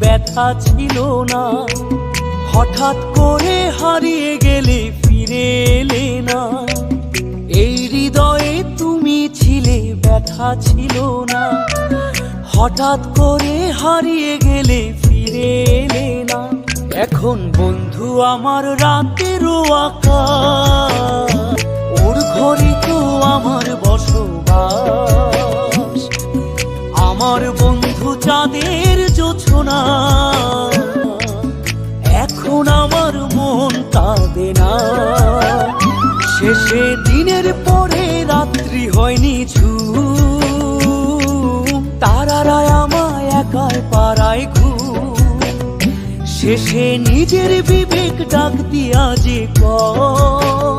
ব্যথা ছিল না। হঠাৎ করে হারিয়ে গেলে ফিরে এলে না। এই হৃদয়ে তুমি ছিলে, ব্যথা ছিল না। হঠাৎ করে হারিয়ে গেলে ফিরে এলে না। এখন বন্ধু আমার রাতেরও আকাশ, ওর ঘরে তো আমার বসবাস। আমার বন্ধু চাঁদের জোছনা, এখন আমার মন কাঁদে না। শেষে দিনের পরে রাত্রি হয়নি ঝুম, তারারা আমায় একাই পাড়ায় ঘুম। শেষে নিজের বিবেক ডাক দিয়া যে কয়